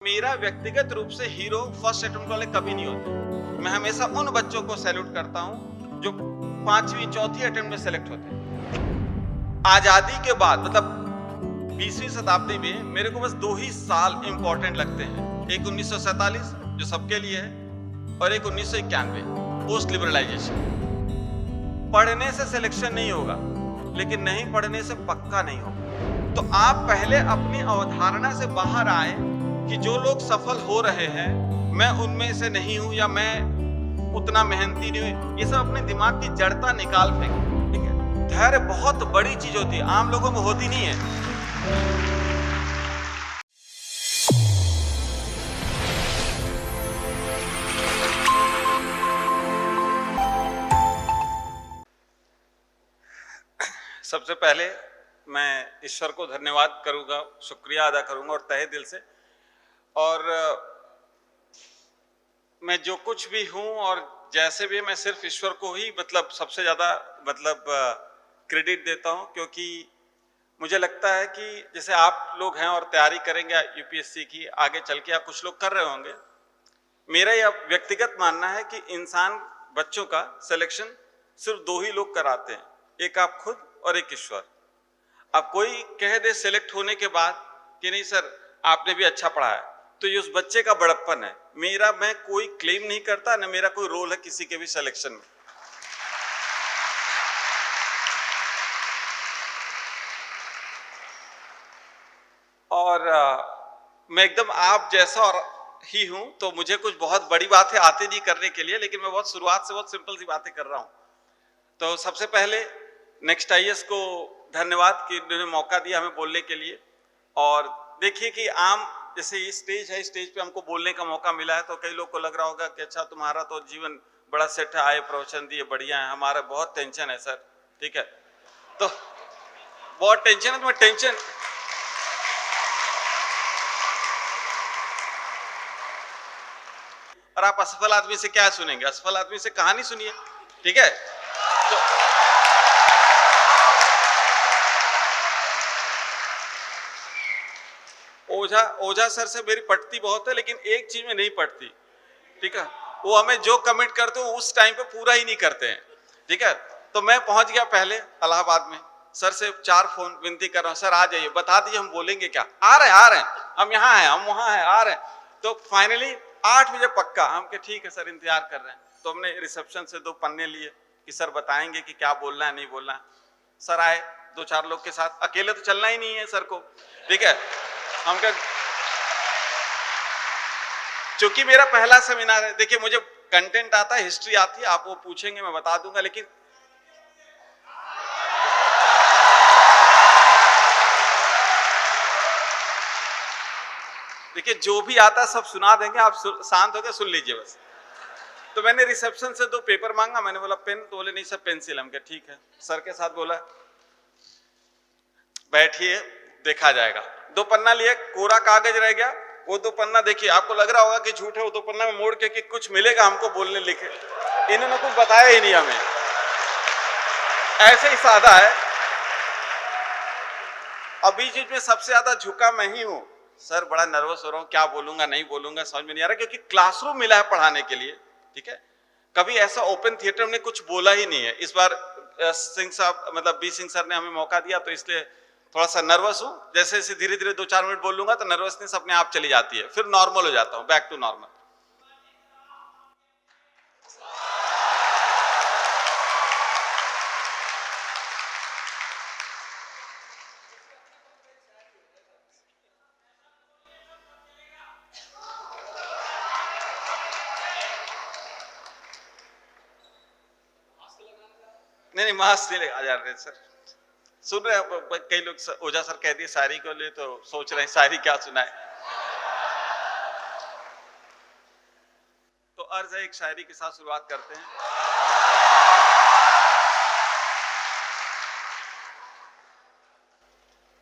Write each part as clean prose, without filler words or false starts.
मेरा व्यक्तिगत रूप से हीरो फर्स्ट अटेम्प्ट वाले कभी नहीं होते। मैं हमेशा उन बच्चों को सैल्यूट करता हूं जो पांचवी चौथी अटेम्प्ट में सेलेक्ट होते हैं। आजादी के बाद मतलब 20वीं शताब्दी में मेरे को बस 2 ही साल इंपॉर्टेंट लगते हैं। एक 1947 जो सबके लिए है और एक 1991 पोस्ट लिबरलाइजेशन। पढ़ने से सिलेक्शन नहीं होगा, लेकिन नहीं पढ़ने से पक्का नहीं होगा। तो आप पहले अपनी अवधारणा से बाहर आए कि जो लोग सफल हो रहे हैं मैं उनमें से नहीं हूं या मैं उतना मेहनती नहीं हूं। ये सब अपने दिमाग की जड़ता निकाल फेंके। ठीक है, धैर्य बहुत बड़ी चीज होती है, आम लोगों में होती नहीं है। सबसे पहले मैं ईश्वर को धन्यवाद करूंगा, शुक्रिया अदा करूंगा और तहे दिल से। और मैं जो कुछ भी हूं और जैसे भी मैं सिर्फ ईश्वर को ही सबसे ज्यादा क्रेडिट देता हूं, क्योंकि मुझे लगता है कि जैसे आप लोग हैं और तैयारी करेंगे यूपीएससी की आगे चल के, या कुछ लोग कर रहे होंगे, मेरा यह व्यक्तिगत मानना है कि इंसान बच्चों का सिलेक्शन सिर्फ 2 ही लोग कराते हैं, एक आप खुद और एक ईश्वर। अब कोई कह दे सिलेक्ट होने के बाद कि नहीं सर आपने भी अच्छा पढ़ा है, तो ये उस बच्चे का बड़प्पन है। मैं कोई क्लेम नहीं करता, न मेरा कोई रोल है किसी के भी सिलेक्शन में। और मैं एकदम आप जैसा और ही हूं, तो मुझे कुछ बहुत बड़ी बातें आती नहीं करने के लिए, लेकिन मैं बहुत शुरुआत से बहुत सिंपल सी बातें कर रहा हूं। तो सबसे पहले नेक्स्ट आईएएस को धन्यवाद कि उन्होंने मौका दिया हमें बोलने के लिए। और देखिए कि आम जैसे ये स्टेज है, स्टेज पे हमको बोलने का मौका मिला है, तो कई लोग को लग रहा होगा कि अच्छा तुम्हारा तो जीवन बड़ा सेट है, आए प्रवचन दिए बढ़िया है, हमारा बहुत टेंशन है सर। ठीक है, तो बहुत टेंशन है, तो मैं टेंशन और आप असफल आदमी से क्या सुनेंगे, असफल आदमी से कहानी सुनिए। ठीक है, ओझा सर से मेरी पटती बहुत है, लेकिन एक चीज में नहीं पटती। ठीक है, वो हमें जो कमिट करते हो उस टाइम पे पूरा ही नहीं करते हैं। ठीक है, तो मैं पहुंच गया पहले इलाहाबाद में, सर से 4 फोन विनती कर रहा हूं, सर आ जाइए, बता दीजिए हम बोलेंगे क्या, आ रहे हैं हम यहाँ हैं, हम वहां हैं, आ रहे हैं। तो फाइनली 8 बजे पक्का, हम के ठीक है सर इंतजार कर रहे हैं। तो हमने रिसेप्शन से 2 पन्ने लिए कि सर बताएंगे कि क्या बोलना है नहीं बोलना है। सर आए 2-4 लोग के साथ, अकेले तो चलना ही नहीं है सर को। ठीक है, हम क्या, चूंकि मेरा पहला सेमिनार है, देखिए मुझे कंटेंट आता है, हिस्ट्री आती है, आप वो पूछेंगे मैं बता दूंगा, लेकिन देखिए जो भी आता है सब सुना देंगे, आप शांत होकर सुन लीजिए बस। तो मैंने रिसेप्शन से 2 पेपर मांगा, मैंने बोला पेन, तो बोले नहीं सर पेंसिल। हम क्या ठीक है, सर के साथ बोला बैठिए देखा जाएगा। 2 पन्ना लिए, कोरा कागज रह गया, वो 2 पन्ना देखिए, आपको लग रहा होगा कि झूठ है, वो 2 पन्ना में मोड़ के कि कुछ मिलेगा हमको बोलने लिखे, इन्होंने कुछ बताया ही नहीं हमें, ऐसे ही सादा है। अभी चीज में सबसे ज्यादा झुका मैं ही हूं, सर बड़ा नर्वस हो रहा हूं, क्या बोलूंगा नहीं बोलूंगा समझ में नहीं आ रहा, क्योंकि क्लासरूम मिला है पढ़ाने के लिए। ठीक है, कभी ऐसा ओपन थिएटर में कुछ बोला ही नहीं है। इस बार सिंह साहब बी सिंह सर ने हमें मौका दिया, तो इसलिए थोड़ा सा नर्वस हूं। जैसे जैसे धीरे धीरे 2-4 मिनट बोल लूंगा तो नर्वसनेस अपने आप चली जाती है, फिर नॉर्मल हो जाता हूं, बैक टू नॉर्मल। नहीं मास्क नहीं आ जा रहे सर, सुन रहे हैं कई लोग। ओझा सर कह दिए शायरी को लिए, तो सोच रहे हैं शायरी क्या सुनाए। तो अर्ज है एक शायरी के साथ शुरुआत करते हैं।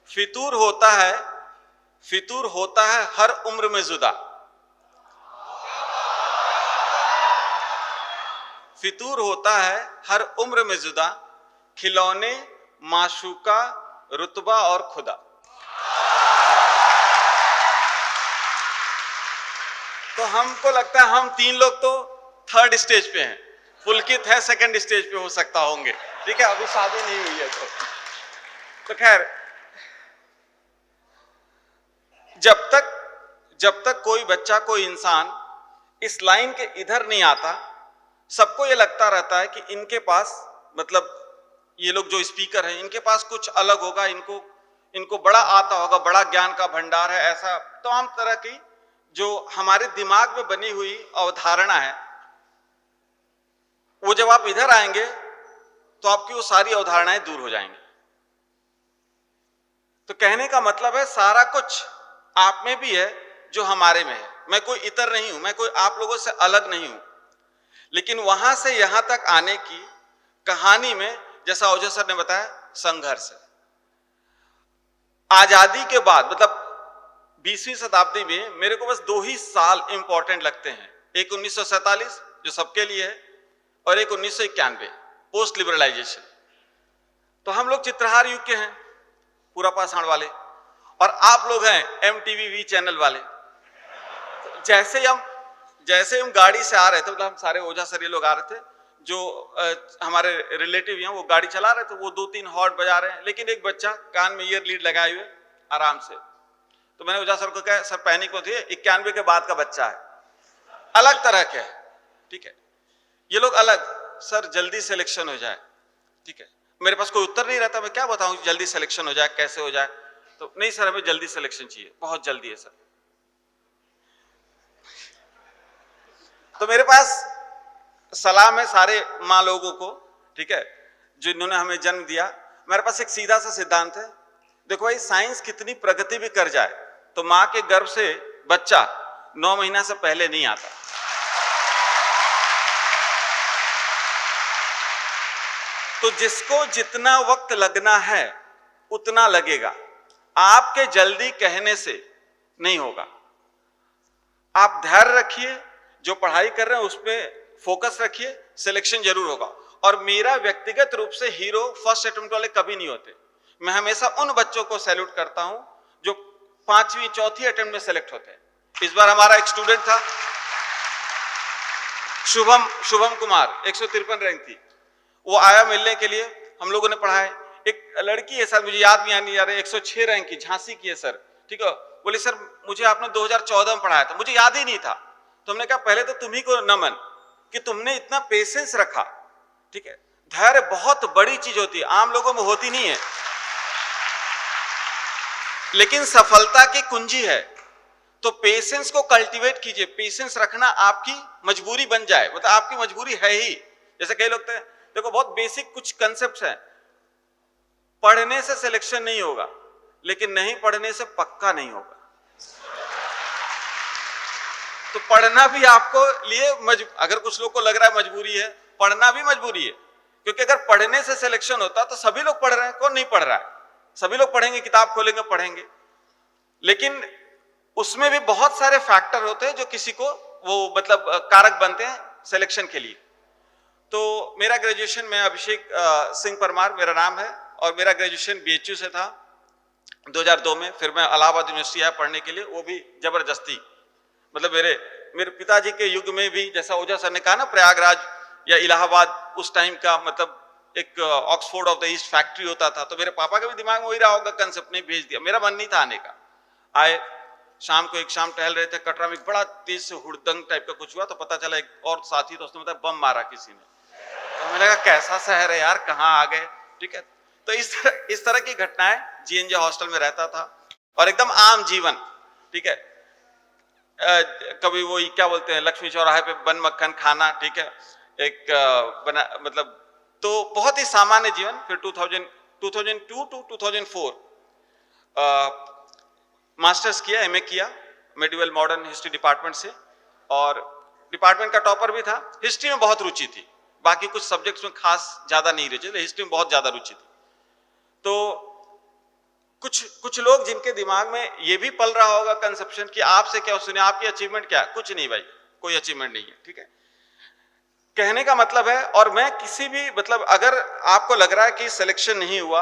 फितूर होता है हर उम्र में जुदा, फितूर होता है हर उम्र में जुदा, खिलौने माशूका रुतबा और खुदा। तो हमको लगता है हम 3 लोग तो थर्ड स्टेज पे हैं, पुलकित है सेकंड स्टेज पे हो सकता होंगे, ठीक है, अभी शादी नहीं हुई है। तो खैर, जब तक कोई बच्चा, कोई इंसान इस लाइन के इधर नहीं आता, सबको ये लगता रहता है कि इनके पास, मतलब ये लोग जो स्पीकर हैं, इनके पास कुछ अलग होगा, इनको बड़ा आता होगा, बड़ा ज्ञान का भंडार है, ऐसा तमाम तरह की जो हमारे दिमाग में बनी हुई अवधारणा है, वो जब आप इधर आएंगे तो आपकी वो सारी अवधारणाएं दूर हो जाएंगी। तो कहने का मतलब है सारा कुछ आप में भी है जो हमारे में है। मैं कोई इतर नहीं हूं, मैं कोई आप लोगों से अलग नहीं हूं, लेकिन वहां से यहां तक आने की कहानी में, जैसा ओझा सर ने बताया, संघर्ष है। आजादी के बाद, मतलब 20वीं शताब्दी में मेरे को बस 2 ही साल इंपॉर्टेंट लगते हैं, एक 1947 जो सबके लिए है, और एक 1991 पोस्ट लिबरलाइजेशन। तो हम लोग चित्रहार युग के हैं, पूरा पाषाण वाले, और आप लोग हैं MTV चैनल वाले। तो जैसे हम गाड़ी से आ रहे थे, मतलब हम सारे ओझा सर ये लोग आ रहे थे, जो हमारे रिलेटिव हैं वो गाड़ी चला रहे थे, वो 2-3 हॉर्न बजा रहे हैं, लेकिन एक बच्चा कान में ईयर लीड लगाए हुए आराम से। तो मैंने ओझा सर को कहा, सर पैनिक मत होइए, 91 के बाद का बच्चा है, अलग तरह के है, ठीक है, ये लोग अलग, सर जल्दी सिलेक्शन हो जाए, ठीक है। मेरे पास कोई उत्तर नहीं रहता, मैं क्या बताऊं जल्दी सिलेक्शन हो जाए, कैसे हो जाए। तो नहीं सर, हमें जल्दी सिलेक्शन चाहिए, बहुत जल्दी है सर। तो मेरे पास सलाम है सारे माँ लोगों को, ठीक है, जिन्होंने हमें जन्म दिया। मेरे पास एक सीधा सा सिद्धांत है, देखो भाई, साइंस कितनी प्रगति भी कर जाए तो माँ के गर्भ से बच्चा 9 महीना से पहले नहीं आता। तो जिसको जितना वक्त लगना है उतना लगेगा, आपके जल्दी कहने से नहीं होगा। आप धैर्य रखिए, जो पढ़ाई कर रहे हैं उसमें फोकस रखिए, सिलेक्शन जरूर होगा। और मेरा व्यक्तिगत रूप से हीरो फर्स्ट अटेम्प्ट वाले कभी नहीं होते। मैं हमेशा उन बच्चों को सैल्यूट करता हूं जो 5वीं 4थी अटेम्प्ट में सेलेक्ट होते हैं। इस बार हमारा एक स्टूडेंट था, शुभम कुमार, 153 रैंक थी, वो आया मिलने के लिए, हम लोगों ने पढ़ाया। एक लड़की है सर, मुझे याद नहीं आ रहा, 106 रैंक की, झांसी की है सर, ठीक है, बोले सर मुझे आपने 2014 में पढ़ाया था, मुझे याद ही नहीं था। तो हमने कहा पहले तो तुम्ही को नमन कि तुमने इतना पेशेंस रखा, ठीक है, धैर्य बहुत बड़ी चीज होती है, आम लोगों में होती नहीं है, लेकिन सफलता की कुंजी है। तो पेशेंस को कल्टीवेट कीजिए, पेशेंस रखना आपकी मजबूरी बन जाए, मतलब आपकी मजबूरी है ही। जैसे कई लोग देखो, बहुत बेसिक कुछ कंसेप्ट हैं, पढ़ने से सिलेक्शन नहीं होगा, लेकिन नहीं पढ़ने से पक्का नहीं होगा। तो पढ़ना भी आपको लिए अगर कुछ लोग को लग रहा है मजबूरी है, पढ़ना भी मजबूरी है, क्योंकि अगर पढ़ने से सिलेक्शन होता तो सभी लोग पढ़ रहे हैं, कौन नहीं पढ़ रहा है, सभी लोग पढ़ेंगे, किताब खोलेंगे पढ़ेंगे, लेकिन उसमें भी बहुत सारे फैक्टर होते हैं जो किसी को वो मतलब कारक बनते हैं सिलेक्शन के लिए। तो मेरा ग्रेजुएशन में अभिषेक सिंह परमार मेरा नाम है, और मेरा ग्रेजुएशन BHU से था 2002 में। फिर मैं इलाहाबाद यूनिवर्सिटी आया पढ़ने के लिए, वो भी जबरदस्ती, मतलब मेरे पिताजी के युग में भी, जैसा ओझा सर ने कहा ना, प्रयागराज या इलाहाबाद उस टाइम का मतलब एक Oxford of the east factory होता था। तो मेरे पापा के भी दिमाग में वही रहा होगा कंसेप्ट, ने भेज दिया। मेरा मन नहीं था आने का। आए, शाम को एक शाम टहल रहे थे, कटरा में बड़ा तेज से हुड़दंग टाइप का कुछ हुआ, तो पता चला एक और साथी तो उसने बताया बम मारा किसी ने। तो मैंने कहा कैसा शहर है यार, कहाँ आ गए, ठीक है। तो इस तरह की घटनाएं, GNJ हॉस्टल में रहता था, और एकदम आम जीवन, ठीक है। कभी वो क्या बोलते हैं, लक्ष्मी चौराहे पे बन मक्खन खाना, ठीक है, एक बना, मतलब तो बहुत ही सामान्य जीवन। फिर 2002 टू 2004 मास्टर्स किया, MA किया मेडिवल मॉडर्न हिस्ट्री डिपार्टमेंट से, और डिपार्टमेंट का टॉपर भी था। हिस्ट्री में बहुत रुचि थी, बाकी कुछ सब्जेक्ट्स में खास ज्यादा नहीं रुचि थी, हिस्ट्री में बहुत ज्यादा रुचि थी। तो कुछ लोग जिनके दिमाग में ये भी पल रहा होगा कंसेप्शन कि आपसे क्या सुने, आपकी अचीवमेंट क्या है, कुछ नहीं भाई, कोई अचीवमेंट नहीं है, ठीक है। कहने का मतलब है, और मैं किसी भी मतलब अगर आपको लग रहा है कि सिलेक्शन नहीं हुआ,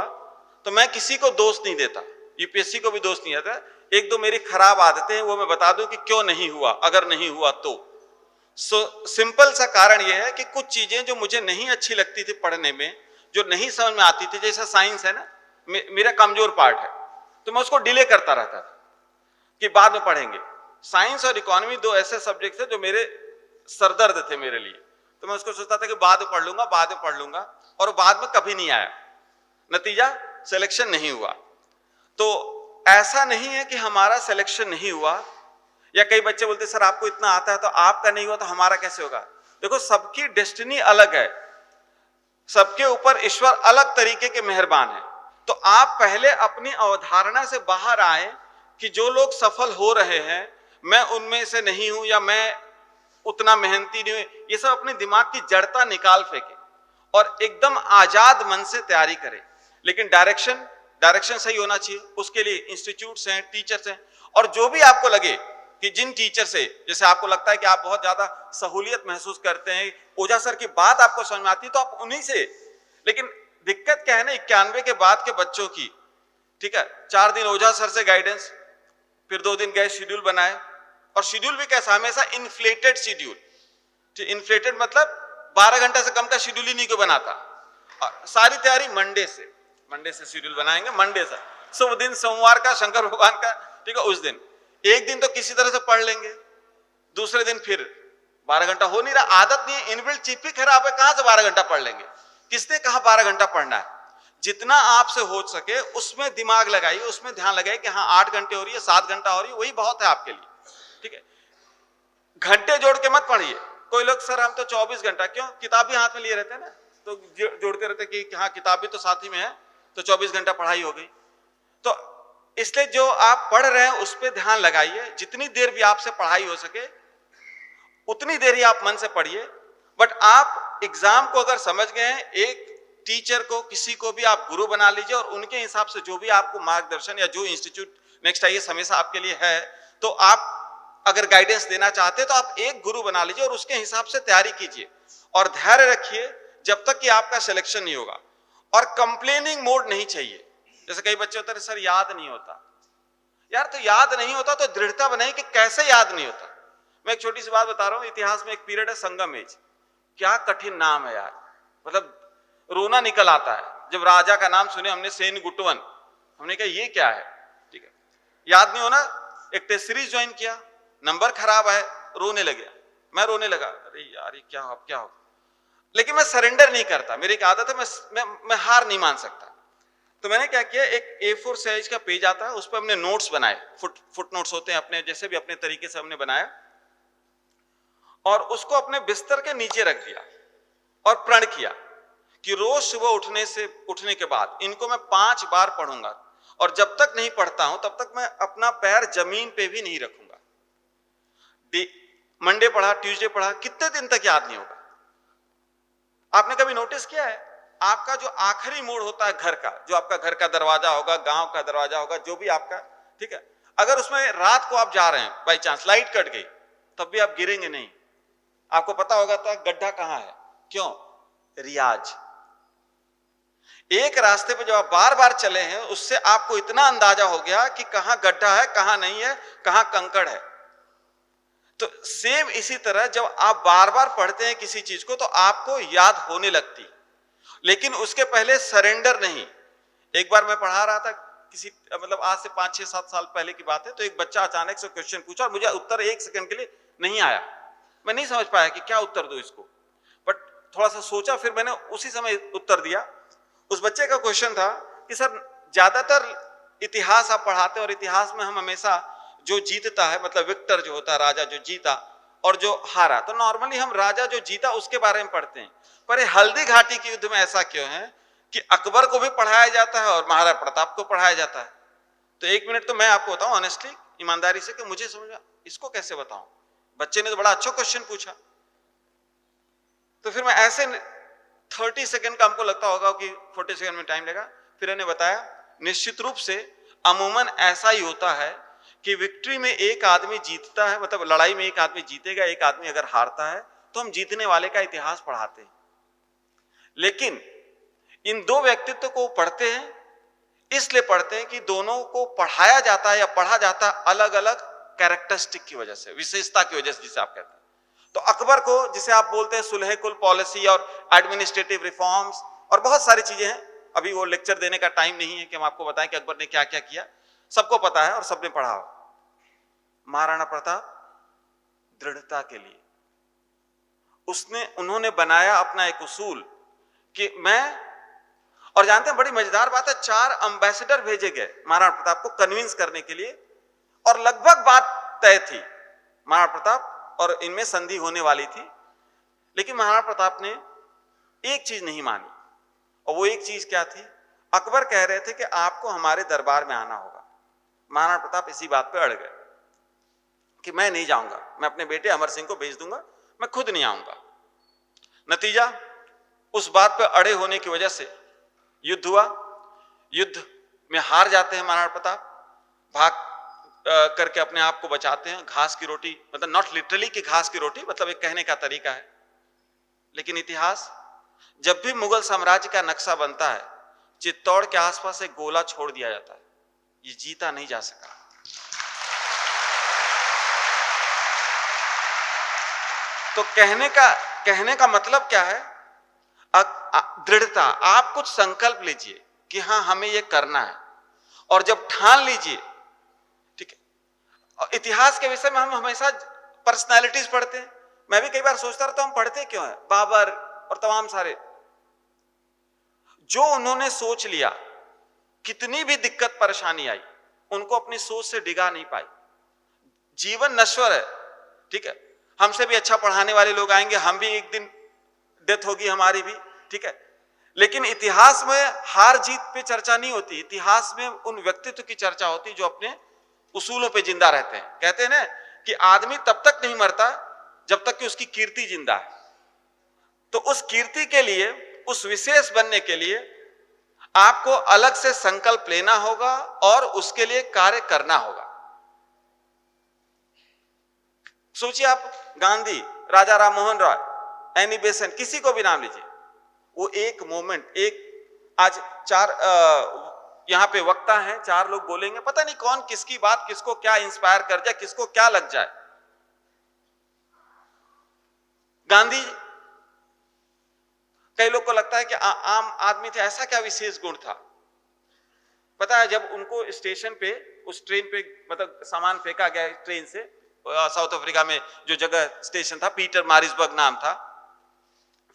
तो मैं किसी को दोष नहीं देता, UPSC को भी दोष नहीं देता। एक दो मेरी खराब आदतें हैं वो मैं बता दूं कि क्यों नहीं हुआ, अगर नहीं हुआ तो। सिंपल सा कारण यह है कि कुछ चीजें जो मुझे नहीं अच्छी लगती थी पढ़ने में, जो नहीं समझ में आती थी, जैसे साइंस है ना, मेरा कमजोर पार्ट है, तो मैं उसको डिले करता रहता था कि बाद में पढ़ेंगे। साइंस और इकोनॉमी दो ऐसे सब्जेक्ट थे जो मेरे सरदर्द थे मेरे लिए, तो मैं उसको सोचता था कि बाद में पढ़ लूंगा, बाद में पढ़ लूंगा, और बाद में कभी नहीं आया, नतीजा सिलेक्शन नहीं हुआ। तो ऐसा नहीं है कि हमारा सिलेक्शन नहीं हुआ, या कई बच्चे बोलते सर आपको इतना आता है तो आपका नहीं हुआ तो हमारा कैसे होगा। देखो, सबकी डेस्टिनी अलग है, सबके ऊपर ईश्वर अलग तरीके के मेहरबान है। तो आप पहले अपनी अवधारणा से बाहर आए कि जो लोग सफल हो रहे हैं मैं उनमें से नहीं हूं, या मैं उतना मेहनती नहीं हूं। ये सब अपने दिमाग की जड़ता निकाल फेंके और एकदम आजाद मन से तैयारी करें। लेकिन डायरेक्शन सही होना चाहिए, उसके लिए इंस्टीट्यूट्स हैं, टीचर्स हैं, और जो भी आपको लगे कि जिन टीचर से, जैसे आपको लगता है कि आप बहुत ज्यादा सहूलियत महसूस करते हैं, ओझा सर की बात आपको समझ में आती है तो आप उन्हीं से। लेकिन दिक्कत क्या है ना, 91 के बाद के बच्चों की, ठीक है, 4 दिन ओझा सर से गाइडेंस, फिर 2 दिन गए शेड्यूल बनाए, और शेड्यूल भी कैसा, हमेशा इन्फ्लेटेड शेड्यूल। इन्फ्लेटेड मतलब 12 घंटे से कम का शेड्यूल ही नहीं कोई बनाता। सारी तैयारी मंडे से शेड्यूल बनाएंगे, मंडे से शुभ दिन सोमवार का, शंकर भगवान का, ठीक है, उस दिन एक दिन तो किसी तरह से पढ़ लेंगे, दूसरे दिन फिर 12 घंटा हो नहीं रहा, आदत नहीं है, इनबिल्ट चिप ही खराब है, कहां से 12 घंटा पढ़ लेंगे। किसने कहा 12 घंटा पढ़ना है? जितना आपसे हो सके उसमें दिमाग लगाइए, उसमें ध्यान लगाइए कि हाँ 8 घंटे हो रही है, 7 घंटा हो रही है, वही बहुत है आपके लिए, ठीक है। घंटे जोड़ के मत पढ़िए। कोई लोग सर हम तो 24 घंटा, क्यों, किताब भी हाथ में लिए रहते हैं ना, तो जोड़ते रहते कि हाँ किताब भी तो साथ ही में है, तो 24 घंटा पढ़ाई हो गई। तो इसलिए जो आप पढ़ रहे हैं उस पर ध्यान लगाइए, जितनी देर भी आपसे पढ़ाई हो सके उतनी देर ही आप मन से पढ़िए। बट आप एग्जाम को अगर समझ गए हैं, एक टीचर को, किसी को भी आप गुरु बना लीजिए, और उनके हिसाब से जो भी आपको मार्गदर्शन, या जो इंस्टीट्यूट नेक्स्ट आईएएस हमेशा आपके लिए है, तो आप अगर गाइडेंस देना चाहते हैं तो आप एक गुरु बना लीजिए और उसके हिसाब से तैयारी कीजिए, और धैर्य रखिए जब तक कि आपका सिलेक्शन नहीं होगा। और कंप्लेनिंग मोड नहीं चाहिए। जैसे कई बच्चे होते हैं सर याद नहीं होता, यार तो याद नहीं होता तो दृढ़ता बनाइए कि कैसे याद नहीं होता। मैं एक छोटी सी बात बता रहा हूं, इतिहास में एक पीरियड है संगम एज, क्या कठिन नाम है यार, मतलब रोना निकल आता है जब राजा का नाम सुने हमने, सेन गुटवन, हमने कहा ये क्या है, ठीक है, याद नहीं होना। एक टेस्ट सीरीज ज्वाइन किया, नंबर खराब है, रोने लगे, मैं रोने लगा, अरे यार ये क्या हो, अब क्या हो। लेकिन मैं सरेंडर नहीं करता, मेरी एक आदत है, मैं हार नहीं मान सकता। तो मैंने क्या किया, एक A4 साइज का पेज आता है, उस पर हमने नोट्स बनाए, फुट नोट्स होते हैं अपने, जैसे भी अपने तरीके से हमने बनाया, और उसको अपने बिस्तर के नीचे रख दिया और प्रण किया कि रोज सुबह उठने के बाद इनको मैं 5 बार पढ़ूंगा, और जब तक नहीं पढ़ता हूं तब तक मैं अपना पैर जमीन पे भी नहीं रखूंगा। मंडे पढ़ा, ट्यूसडे पढ़ा, कितने दिन तक याद नहीं होगा। आपने कभी नोटिस किया है, आपका जो आखिरी मोड़ होता है घर का, जो आपका घर का दरवाजा होगा, गांव का दरवाजा होगा, जो भी आपका, ठीक है, अगर उसमें रात को आप जा रहे हैं, बाई चांस लाइट कट गई, तब भी आप गिरेंगे नहीं, आपको पता होगा था गड्ढा कहां है, क्यों, रियाज। एक रास्ते पे जब आप बार बार चले हैं, उससे आपको इतना अंदाजा हो गया कि कहां गड्ढा है, कहां नहीं है, कहां कंकड़ है। तो सेम इसी तरह जब आप बार बार पढ़ते हैं किसी चीज को तो आपको याद होने लगती, लेकिन उसके पहले सरेंडर नहीं। एक बार मैं पढ़ा रहा था किसी, मतलब आज से 5, 6, 7 साल पहले की बात है, तो एक बच्चा अचानक से क्वेश्चन पूछा और मुझे उत्तर 1 सेकंड के लिए नहीं आया, मैं नहीं समझ पाया कि क्या उत्तर दूं इसको, बट थोड़ा सा सोचा, फिर मैंने उसी समय उत्तर दिया। उस बच्चे का क्वेश्चन था कि सर ज्यादातर इतिहास आप पढ़ाते हैं और इतिहास में हम हमेशा जो जीतता है, मतलब विक्टर जो होता है, राजा जो जीता, और जो हारा, तो नॉर्मली हम राजा जो जीता उसके बारे में पढ़ते हैं, पर ये हल्दी घाटी के युद्ध में ऐसा क्यों है कि अकबर को भी पढ़ाया जाता है और महाराजा प्रताप को पढ़ाया जाता है। तो 1 मिनट तो मैं आपको बताऊं ऑनेस्टली, ईमानदारी से, कि मुझे समझा इसको कैसे बताऊं। बच्चे ने तो बड़ा अच्छा क्वेश्चन पूछा, तो फिर मैं ऐसे 30 सेकंड का, हमको लगता होगा कि 40 सेकंड में टाइम लगा, फिर इन्हें बताया निश्चित रूप से अमूमन ऐसा ही होता है कि विक्ट्री में एक आदमी जीतता है, मतलब लड़ाई में एक आदमी जीतेगा, एक आदमी अगर हारता है तो हम जीतने वाले का इतिहास पढ़ाते हैं। लेकिन इन 2 व्यक्तित्व को पढ़ते हैं, इसलिए पढ़ते हैं कि दोनों को पढ़ाया जाता है या पढ़ा जाता है अलग अलग कैरेक्टरिस्टिक की वजह से, विशेषता की वजह से, जिसे आप कहते हैं। तो अकबर को, जिसे आप बोलते हैं सुलह कुल पॉलिसी और एडमिनिस्ट्रेटिव रिफॉर्म्स और बहुत सारी चीजें हैं, अभी वो लेक्चर देने का टाइम नहीं है कि हम आपको बताएं कि अकबर ने क्या क्या किया, सबको पता है और सबने पढ़ा हो। महाराणा प्रताप दृढ़ता के लिए उन्होंने बनाया अपना एक उसूल कि मैं, और जानते हैं बड़ी मजेदार बात है, 4 एम्बेसडर भेजे गए महाराणा प्रताप को कन्विंस करने के लिए, और लगभग बात तय थी महाराणा प्रताप और इनमें संधि होने वाली थी, लेकिन महाराणा प्रताप ने एक चीज नहीं मानी, और वो एक चीज क्या थी? अकबर कह रहे थे कि आपको हमारे दरबार में आना होगा। महाराणा प्रताप इसी बात पे अड़ गए कि मैं नहीं जाऊंगा, मैं अपने बेटे अमर सिंह को भेज दूंगा, मैं खुद नहीं आऊंगा। नतीजा, उस बात पर अड़े होने की वजह से युद्ध हुआ। युद्ध में हार जाते हैं महाराणा प्रताप, भाग करके अपने आप को बचाते हैं। घास की रोटी, मतलब नॉट लिटरली कि घास की रोटी, मतलब एक कहने का तरीका है। लेकिन इतिहास, जब भी मुगल साम्राज्य का नक्शा बनता है, चित्तौड़ के आसपास एक गोला छोड़ दिया जाता है, ये जीता नहीं जा सका। तो कहने का मतलब क्या है? दृढ़ता। आप कुछ संकल्प लीजिए कि हाँ हमें ये करना है, और जब ठान लीजिए, ठीक है। इतिहास के विषय में हम हमेशा पर्सनालिटीज पढ़ते हैं, मैं भी कई बार सोचता रहता हूं हम पढ़ते क्यों है, बाबर और तमाम सारे, जो उन्होंने सोच लिया, कितनी भी दिक्कत परेशानी आई, उनको अपनी सोच से डिगा नहीं पाई। जीवन नश्वर है, ठीक है, हमसे भी अच्छा पढ़ाने वाले लोग आएंगे, हम भी एक दिन डेथ होगी हमारी भी, ठीक है, लेकिन इतिहास में हार जीत पे चर्चा नहीं होती। इतिहास में उन व्यक्तित्व की चर्चा होती जो अपने उसूलों पे जिंदा रहते हैं। कहते हैं ना कि आदमी तब तक नहीं मरता जब तक कि उसकी कीर्ति जिंदा है। तो उस कीर्ति के लिए, उस विशेष बनने के लिए आपको अलग से संकल्प लेना होगा और उसके लिए कार्य करना होगा। सोचिए आप, गांधी, राजा राम मोहन रॉय, एनी बेसेंट, किसी को भी नाम लीजिए, वो एक मोमेंट, एक आज 4 यहां पे वक्ता हैं, 4 लोग बोलेंगे, पता नहीं कौन किसकी बात किसको क्या इंस्पायर कर जाए, किसको क्या लग जाए। गांधी, कई लोग को लगता है कि आम आदमी थे, ऐसा क्या विशेष गुण था? पता है, जब उनको स्टेशन पे, उस ट्रेन पे, मतलब सामान फेंका गया ट्रेन से, साउथ अफ्रीका में जो जगह स्टेशन था, पीटर मारिसबर्ग नाम था,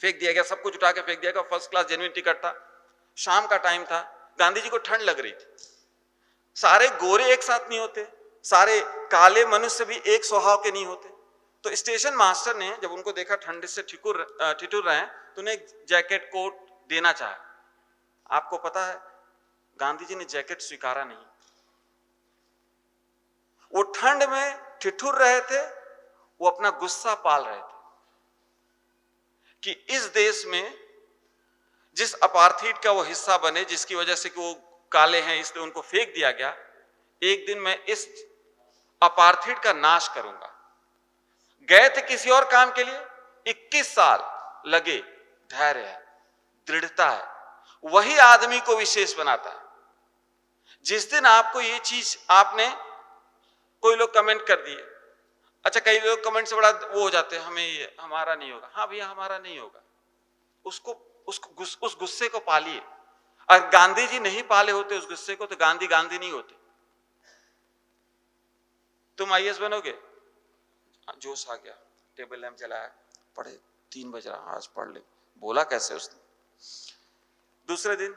फेंक दिया गया, सब कुछ उठा के फेंक दिया गया। फर्स्ट क्लास जेन्युइन टिकट था, शाम का टाइम था, गांधी जी को ठंड लग रही थी। सारे गोरे एक साथ नहीं होते, सारे काले मनुष्य भी एक स्वभाव के नहीं होते। तो स्टेशन मास्टर ने जब उनको देखा ठंड से ठिठुर रहे हैं, तो उन्हें एक जैकेट कोट देना चाहा। आपको पता है, गांधी जी ने जैकेट स्वीकारा नहीं। वो ठंड में ठिठुर रहे थे, वो अपना गुस्सा पाल रहे थे कि इस देश में जिस अपार्थाइड का वो हिस्सा बने, जिसकी वजह से कि वो काले हैं इसलिए उनको फेंक दिया गया, एक दिन मैं इस अपार्थाइड का नाश करूंगा। गए थे किसी और काम के लिए, 21 साल लगे। धैर्य है, दृढ़ता है, वही आदमी को विशेष बनाता है। जिस दिन आपको ये चीज, आपने, कोई लोग कमेंट कर दिए, अच्छा कई लोग कमेंट से बड़ा वो हो जाते हैं, हमें ये हमारा नहीं होगा। हाँ भैया, हमारा नहीं होगा, उस गुस्से को पालिए। और गांधी जी नहीं पाले होते उस गुस्से को, तो गांधी नहीं होते। तुम आईएएस बनोगे, जोश आ गया, टेबल लैंप जलाया, पढ़े, 3 बज रहा, आज पढ़ ले। बोला कैसे उसने? दूसरे दिन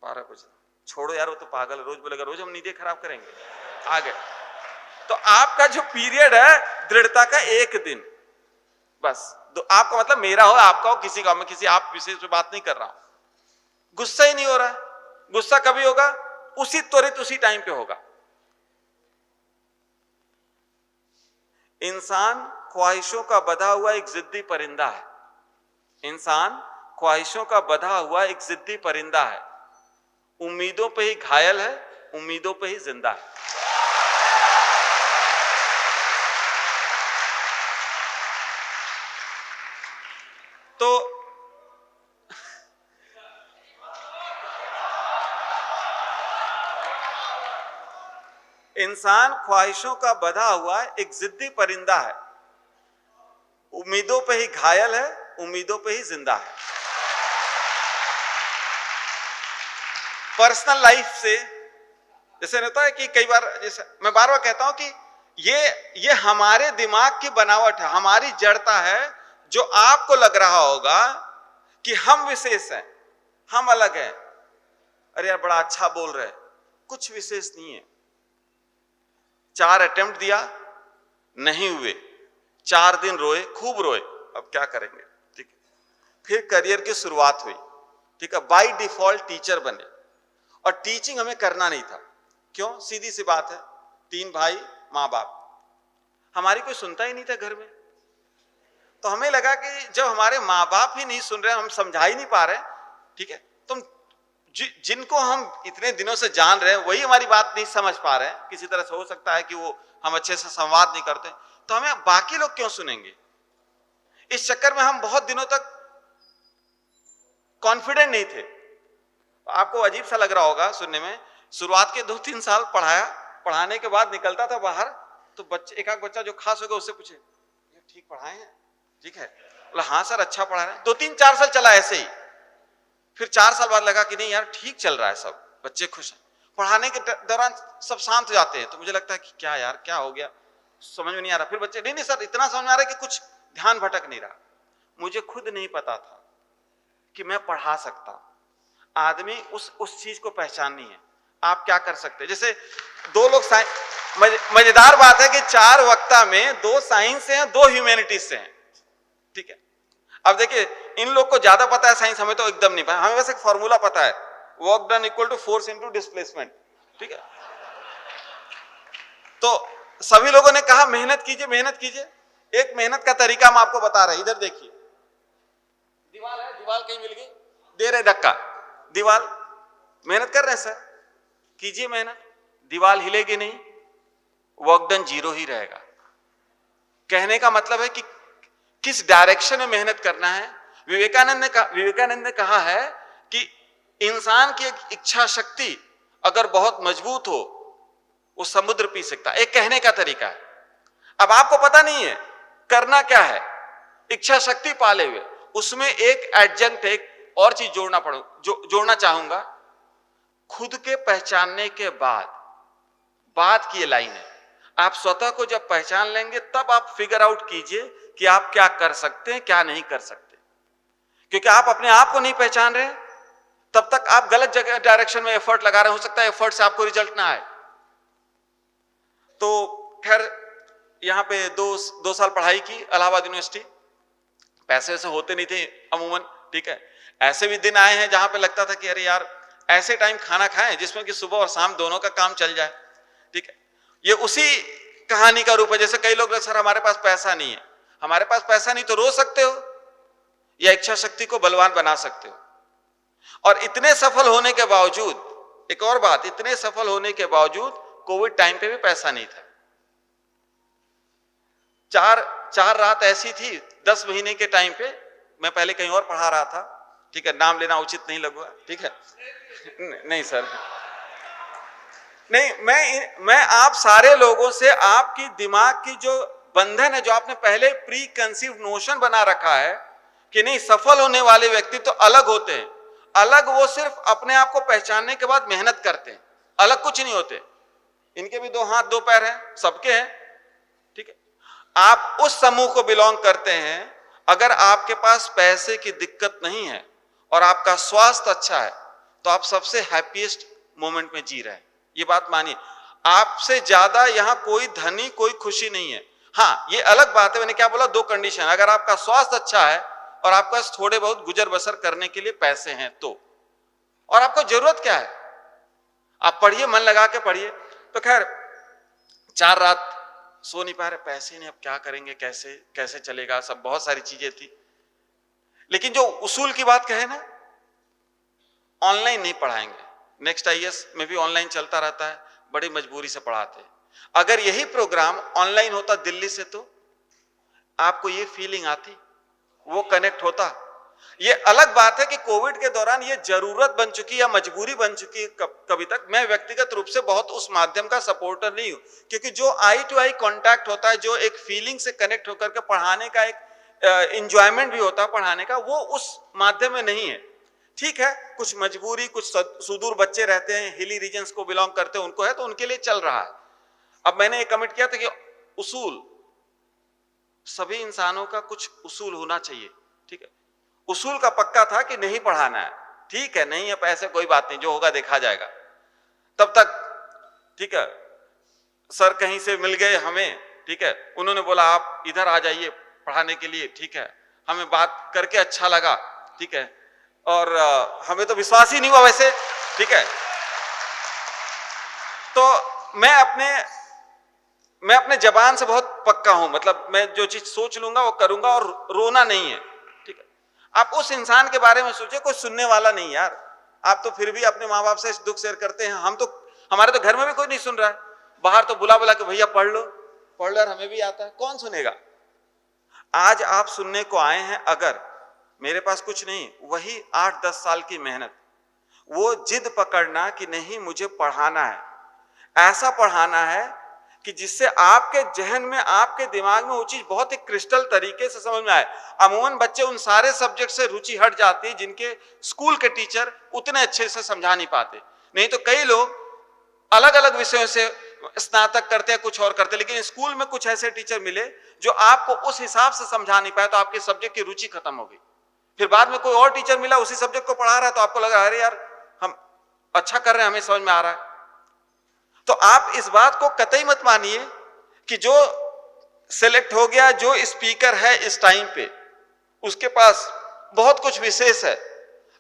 12 बजे, छोड़ो यार वो तो पागल, रोज बोलेगा, रोज हम नींदें खराब करेंगे, आ गए। तो आपका जो पीरियड है दृढ़ता का, 1 दिन बस। आपका मतलब मेरा हो, आपका हो, किसी का, मैं किसी आप विशेष पे बात नहीं कर रहा हूं। गुस्सा ही नहीं हो रहा है। गुस्सा कभी होगा? उसी त्वरित उसी टाइम पे होगा। इंसान ख्वाहिशों का बधा हुआ एक जिद्दी परिंदा है। इंसान ख्वाहिशों का बधा हुआ एक जिद्दी परिंदा है। उम्मीदों पे ही घायल है, उम्मीदों पे ही जिंदा है। तो इंसान ख्वाहिशों का बंधा हुआ एक जिद्दी परिंदा है, उम्मीदों पे ही घायल है, उम्मीदों पे ही जिंदा है। पर्सनल लाइफ से जैसे होता है कि कई बार, जैसे मैं बार बार कहता हूं कि ये हमारे दिमाग की बनावट है, हमारी जड़ता है, जो आपको लग रहा होगा कि हम विशेष हैं, हम अलग हैं, अरे यार बड़ा अच्छा बोल रहे हैं, कुछ विशेष नहीं है। 4 अटेम्प्ट दिया, नहीं हुए, 4 दिन रोए, खूब रोए, अब क्या करेंगे, ठीक है। फिर करियर की शुरुआत हुई, ठीक है, बाय डिफॉल्ट टीचर बने। और टीचिंग हमें करना नहीं था, क्यों? सीधी सी बात है, 3 भाई, माँ बाप, हमारी कोई सुनता ही नहीं था घर में। तो हमें लगा कि जब हमारे माँ बाप ही नहीं सुन रहे, हम समझा ही नहीं पा रहे, ठीक है, तो जिनको हम इतने दिनों से जान रहे हैं वही हमारी बात नहीं समझ पा रहे हैं, किसी तरह से हो सकता है कि वो हम अच्छे से संवाद नहीं करते, तो हमें बाकी लोग क्यों सुनेंगे। इस चक्कर में हम बहुत दिनों तक कॉन्फिडेंट नहीं थे। आपको अजीब सा लग रहा होगा सुनने में, शुरुआत के 2-3 साल पढ़ाया, पढ़ाने के बाद निकलता था बाहर, तो बच्चे, एक आध बच्चा जो खास हो गया उससे पूछे, ये ठीक पढ़ाए हैं, ठीक है, बोला हाँ सर अच्छा पढ़ा रहे हैं। 2-3-4 साल चला ऐसे ही, फिर 4 साल बाद लगा कि नहीं यार ठीक चल रहा है, सब बच्चे खुश हैं। पढ़ाने के दौरान सब शांत हो जाते हैं, तो मुझे लगता है कि क्या यार क्या हो गया, समझ में नहीं आ रहा। फिर बच्चे, नहीं नहीं सर इतना समझ में आ रहा है कि कुछ ध्यान भटक नहीं रहा। मुझे खुद नहीं पता था कि मैं पढ़ा सकता। आदमी उस चीज को पहचाननी है, आप क्या कर सकते हैं। जैसे 2 लोग मजेदार बात है कि 4 वक्ता में 2 साइंस से हैं, 2 ह्यूमैनिटीज से हैं, ठीक है। अब देखिए इन लोग को ज्यादा पता है साइंस, हमें तो एकदम नहीं पता। हमें बस एक फॉर्मूला पता है, work done equal to force into displacement, ठीक है। तो सभी लोगों ने कहा मेहनत कीजिए मेहनत कीजिए। एक मेहनत का तरीका हम आपको बता रहे हैं, इधर देखिए, दीवार है, दीवार कहीं मिल गई, दे रहे धक्का, दीवार, मेहनत कर रहे हैं सर, कीजिए मेहनत, दीवार हिलेगी नहीं, वर्क डन 0 ही रहेगा। कहने का मतलब है कि किस डायरेक्शन में मेहनत करना है। विवेकानंद ने कहा है कि इंसान की एक इच्छा शक्ति अगर बहुत मजबूत हो, वो समुद्र पी सकता है। एक कहने का तरीका है। अब आपको पता नहीं है करना क्या है, इच्छा शक्ति पाले हुए उसमें एक एडजंक्ट, एक और चीज जोड़ना चाहूंगा, खुद के पहचानने के बाद की ये लाइन है। आप स्वतः को जब पहचान लेंगे तब आप फिगर आउट कीजिए कि आप क्या कर सकते हैं, क्या नहीं कर सकते। क्योंकि आप अपने आप को नहीं पहचान रहे तब तक आप गलत जगह डायरेक्शन में एफर्ट लगा रहे, हो सकता है एफर्ट से आपको रिजल्ट ना आए। तो खैर यहां पे 2 साल पढ़ाई की इलाहाबाद यूनिवर्सिटी, पैसे से होते नहीं थे अमूमन, ठीक है। ऐसे भी दिन आए हैं जहां पे लगता था कि अरे यार ऐसे टाइम खाना खाएं जिसमें कि सुबह और शाम दोनों का काम चल जाए, ठीक है। ये उसी कहानी का रूप है। जैसे कई लोग सर हमारे पास पैसा नहीं है, हमारे पास पैसा नहीं तो रो सकते हो या इच्छा शक्ति को बलवान बना सकते हो। और इतने सफल होने के बावजूद, एक और बात, इतने सफल होने के बावजूद कोविड टाइम पे भी पैसा नहीं था। 4 रात ऐसी थी 10 महीने के टाइम पे, मैं पहले कहीं और पढ़ा रहा था, ठीक है, नाम लेना उचित नहीं लगा, ठीक है। नहीं सर, नहीं, मैं आप सारे लोगों से आपकी दिमाग की जो बंधन है, जो आपने पहले प्री कंसीव्ड नोशन बना रखा है कि नहीं सफल होने वाले व्यक्ति तो अलग होते हैं, अलग वो सिर्फ अपने आप को पहचानने के बाद मेहनत करते हैं, अलग कुछ नहीं होते। इनके भी 2 हाथ 2 पैर हैं, सबके हैं, ठीक है। आप उस समूह को बिलोंग करते हैं। अगर आपके पास पैसे की दिक्कत नहीं है और आपका स्वास्थ्य अच्छा है तो आप सबसे हैप्पीएस्ट मोमेंट में जी रहे हैं। ये बात मानिए, आपसे ज्यादा यहां कोई धनी, कोई खुशी नहीं है। हाँ, ये अलग बात है, मैंने क्या बोला, 2 कंडीशन, अगर आपका स्वास्थ्य अच्छा है और आपके पास थोड़े बहुत गुजर बसर करने के लिए पैसे हैं तो, और आपको जरूरत क्या है, आप पढ़िए, मन लगा के पढ़िए। तो खैर 4 रात सो नहीं पा रहे, पैसे नहीं, अब क्या करेंगे, कैसे चलेगा, सब बहुत सारी चीजें थी। लेकिन जो उसूल की बात कहे ना, ऑनलाइन नहीं पढ़ाएंगे। नेक्स्ट आईएएस में भी ऑनलाइन चलता रहता है, बड़ी मजबूरी से पढ़ाते हैं। अगर यही प्रोग्राम ऑनलाइन होता दिल्ली से तो आपको ये फीलिंग आती, वो कनेक्ट होता। ये अलग बात है कि कोविड के दौरान ये जरूरत बन चुकी या मजबूरी बन चुकी है कभी तक। मैं व्यक्तिगत रूप से बहुत उस माध्यम का सपोर्टर नहीं हूं, क्योंकि जो आई टू आई कांटेक्ट होता है, जो एक फीलिंग से कनेक्ट होकर के पढ़ाने का एक एंजॉयमेंट भी होता है पढ़ाने का, वो उस माध्यम में नहीं है। ठीक है, कुछ मजबूरी, कुछ सुदूर बच्चे रहते हैं, हिली रीजन्स को बिलोंग करते हैं, उनको है तो उनके लिए चल रहा है। अब मैंने ये कमिट किया था कि उसूल, सभी इंसानों का कुछ उसूल होना चाहिए। ठीक है, उसूल का पक्का था कि नहीं पढ़ाना है। ठीक है, नहीं है पैसे, कोई बात नहीं, जो होगा देखा जाएगा। तब तक ठीक है, सर कहीं से मिल गए हमें, ठीक है, उन्होंने बोला आप इधर आ जाइए पढ़ाने के लिए। ठीक है, हमें बात करके अच्छा लगा। ठीक है, और हमें तो विश्वास ही नहीं हुआ वैसे। ठीक है, तो मैं अपने जबान से बहुत पक्का हूं, मतलब मैं जो चीज सोच लूंगा वो करूंगा, और रोना नहीं है। ठीक है, आप उस इंसान के बारे में सोचिए, कोई सुनने वाला नहीं यार। आप तो फिर भी अपने माँ बाप से दुख शेयर करते हैं, हम तो, हमारे तो घर में भी कोई नहीं सुन रहा है, बाहर तो बुला बुला के भैया पढ़ लो, हमें भी आता है, कौन सुनेगा। आज आप सुनने को आए हैं, अगर मेरे पास कुछ नहीं, वही 8-10 साल की मेहनत, वो जिद पकड़ना कि नहीं मुझे पढ़ाना है, ऐसा पढ़ाना है कि जिससे आपके जहन में, आपके दिमाग में वो चीज बहुत ही क्रिस्टल तरीके से समझ में आए। अमूमन बच्चे उन सारे सब्जेक्ट से रुचि हट जाती है जिनके स्कूल के टीचर उतने अच्छे से समझा नहीं पाते। नहीं तो कई लोग अलग अलग विषयों से स्नातक करते हैं, कुछ और करते हैं, लेकिन स्कूल में कुछ ऐसे टीचर मिले जो आपको उस हिसाब से समझा नहीं पाए, तो आपके सब्जेक्ट की रुचि खत्म हो गई। फिर बाद में कोई और टीचर मिला, उसी सब्जेक्ट को पढ़ा रहा है, तो आपको लगा अरे यार हम अच्छा कर रहे हैं, हमें समझ में आ रहा है। तो आप इस बात को कतई मत मानिए कि जो सिलेक्ट हो गया, जो स्पीकर है इस टाइम पे, उसके पास बहुत कुछ विशेष है।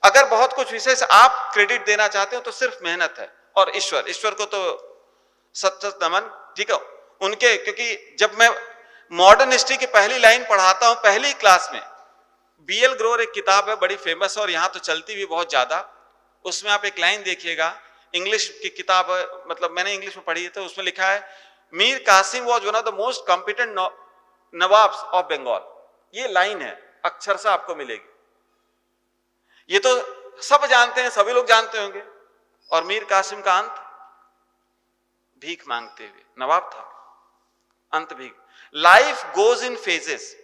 अगर बहुत कुछ विशेष आप क्रेडिट देना चाहते हो तो सिर्फ मेहनत है, और ईश्वर को तो सत नमन। ठीक है, उनके, क्योंकि जब मैं मॉडर्न हिस्ट्री की पहली लाइन पढ़ाता हूं पहली क्लास में, बीएल ग्रोवर एक किताब है बड़ी फेमस और यहां तो चलती भी बहुत ज्यादा, उसमें आप एक लाइन देखिएगा, इंग्लिश की किताब है, मतलब मैंने इंग्लिश में पढ़ी है, तो उसमें लिखा है Mir Qasim was one of the most competent nawabs of Bengal. ये लाइन है, अक्षर से आपको मिलेगी। ये तो सब जानते हैं, सभी लोग जानते होंगे। और मीर कासिम का अंत भीख मांगते हुए, नवाब था, अंत भीख। Life goes in phases,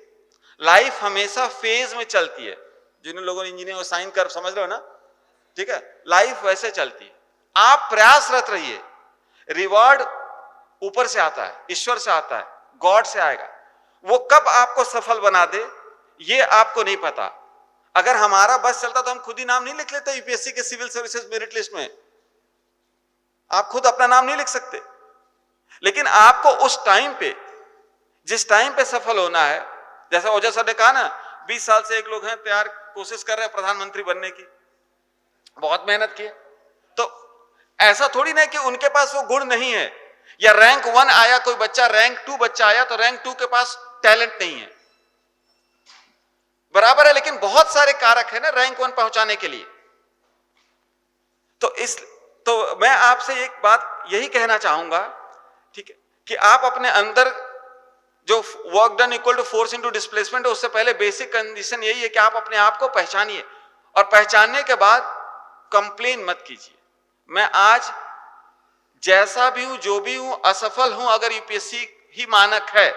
life हमेशा फेज में चलती है। जिन लोगों ने इंजीनियरिंग और साइन कर, समझ रहे हो ना, ठीक है, लाइफ वैसे चलती है। आप प्रयासरत रहिए, रिवॉर्ड ऊपर से आता है, ईश्वर से आता है, गॉड से आएगा। वो कब आपको सफल बना दे ये आपको नहीं पता। अगर हमारा बस चलता तो हम खुद ही नाम नहीं लिख लेते यूपीएससी के सिविल सर्विसेज मेरिट लिस्ट में। आप खुद अपना नाम नहीं लिख सकते, लेकिन आपको उस टाइम पे, जिस टाइम पे सफल होना है, जैसा ओझा सर ने कहा ना, 20 साल से एक लोग हैं तैयार, कोशिश कर रहे हैं प्रधानमंत्री बनने की, बहुत मेहनत की। तो ऐसा थोड़ी ना कि उनके पास वो गुण नहीं है, या रैंक 1 आया कोई बच्चा, रैंक 2 बच्चा आया तो रैंक 2 के पास टैलेंट नहीं है, बराबर है। लेकिन बहुत सारे कारक है ना रैंक 1 पहुंचाने के लिए। तो मैं आपसे एक बात यही कहना चाहूंगा, ठीक है, कि आप अपने अंदर जो work done equal to force into displacement है, उससे पहले बेसिक कंडीशन यही है कि आप अपने आप को पहचानिए, और पहचानने के बाद कंप्लेन मत कीजिए। मैं आज जैसा भी हूं, जो भी हूं, असफल हूं, अगर यूपीएससी ही मानक है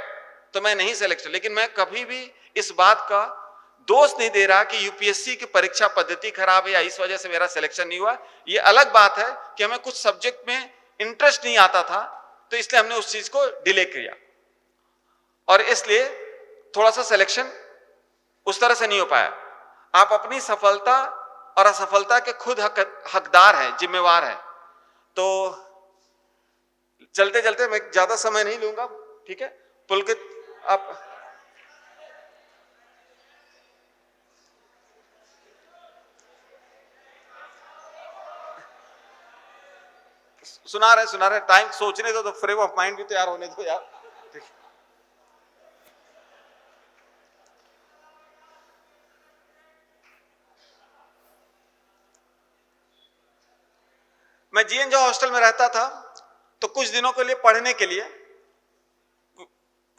तो मैं नहीं सिलेक्ट, लेकिन मैं कभी भी इस बात का दोष नहीं दे रहा कि यूपीएससी की परीक्षा पद्धति खराब है या इस वजह से मेरा सिलेक्शन नहीं हुआ। ये अलग बात है कि हमें कुछ सब्जेक्ट में इंटरेस्ट नहीं आता था, तो इसलिए हमने उस चीज को डिले किया, और इसलिए थोड़ा सा सिलेक्शन उस तरह से नहीं हो पाया। आप अपनी सफलता और असफलता के खुद हकदार हैं, जिम्मेवार हैं। तो चलते चलते मैं ज्यादा समय नहीं लूंगा, ठीक है। पुलकित, आप सुना रहे टाइम सोचने दो, तो फ्रेम ऑफ माइंड भी तैयार होने दो यार। मैं जीएन जो हॉस्टल में रहता था, तो कुछ दिनों के लिए पढ़ने के लिए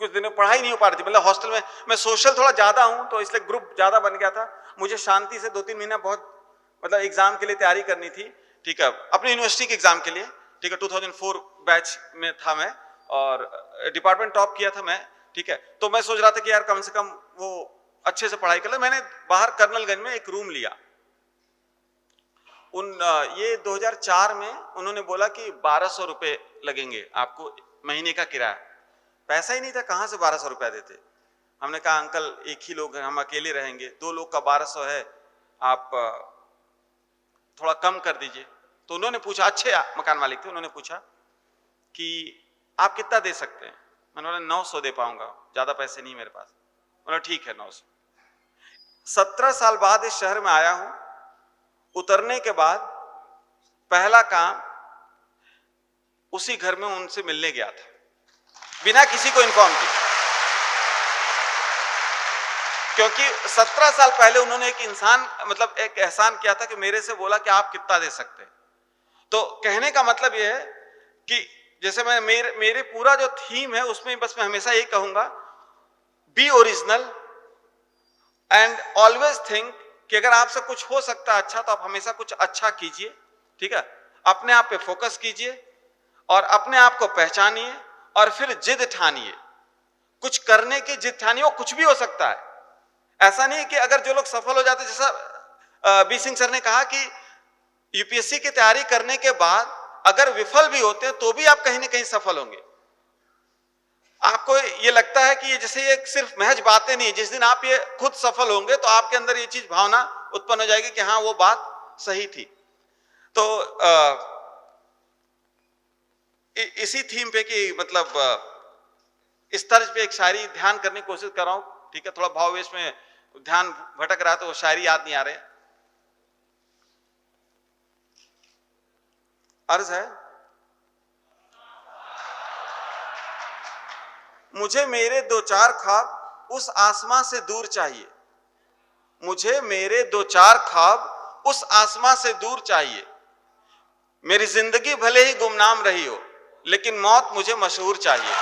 कुछ दिनों पढ़ाई नहीं हो पा रही थी, मतलब हॉस्टल में मैं सोशल थोड़ा ज्यादा हूं तो इसलिए ग्रुप ज्यादा बन गया था। मुझे शांति से 2-3 महीना बहुत मतलब एग्जाम के लिए तैयारी करनी थी, ठीक है, अपनी यूनिवर्सिटी के एग्जाम के लिए, ठीक है। 2004 बैच में था मैं और डिपार्टमेंट टॉप किया था मैं, ठीक है। तो मैं सोच रहा था कि यार कम से कम वो अच्छे से पढ़ाई कर ले। मैंने बाहर कर्नलगंज में एक रूम लिया। ये 2004 में उन्होंने बोला कि 1200 रुपए लगेंगे आपको महीने का किराया। पैसा ही नहीं था, कहां से 1200 रुपया देते। हमने कहा अंकल एक ही लोग हैं, हम अकेले रहेंगे, 2 लोग का 1200 है, आप थोड़ा कम कर दीजिए। तो उन्होंने पूछा, अच्छे मकान मालिक थे, उन्होंने पूछा कि आप कितना दे सकते हैं। मैंने बोला 900 दे पाऊंगा, ज्यादा पैसे नहीं मेरे पास। बोला ठीक है 900। 17 साल बाद इस शहर में आया हूं। उतरने के बाद पहला काम उसी घर में उनसे मिलने गया था, बिना किसी को इन्फॉर्म किए, क्योंकि 17 साल पहले उन्होंने एक इंसान मतलब एक एहसान किया था कि मेरे से बोला कि आप कितना दे सकते हैं। तो कहने का मतलब यह है कि जैसे मैं मेरे पूरा जो थीम है उसमें बस मैं हमेशा यही कहूंगा, B original and always think कि अगर आपसे कुछ हो सकता है अच्छा तो आप हमेशा कुछ अच्छा कीजिए, ठीक है। अपने आप पे फोकस कीजिए और अपने आप को पहचानिए और फिर जिद ठानिए, कुछ करने की जिद ठानिए। वो कुछ भी हो सकता है, ऐसा नहीं कि अगर जो लोग सफल हो जाते, जैसा बी सिंह सर ने कहा कि यूपीएससी की तैयारी करने के बाद अगर विफल भी होते हैं तो भी आप कहीं ना कहीं सफल होंगे। आपको ये लगता है कि ये जैसे ये सिर्फ महज बातें नहीं है, जिस दिन आप ये खुद सफल होंगे तो आपके अंदर ये चीज भावना उत्पन्न हो जाएगी कि हाँ वो बात सही थी। तो इसी थीम पे कि मतलब इस तर्ज पे एक शायरी ध्यान करने की कोशिश कर रहा हूं, ठीक है। थोड़ा भावावेश में ध्यान भटक रहा तो वो शायरी याद नहीं आ रहे। अर्ज है, मुझे मेरे 2-4 ख्वाब उस आसमां से दूर चाहिए, मुझे मेरे 2-4 ख्वाब उस आसमां से दूर चाहिए। मेरी जिंदगी भले ही गुमनाम रही हो लेकिन मौत मुझे मशहूर चाहिए।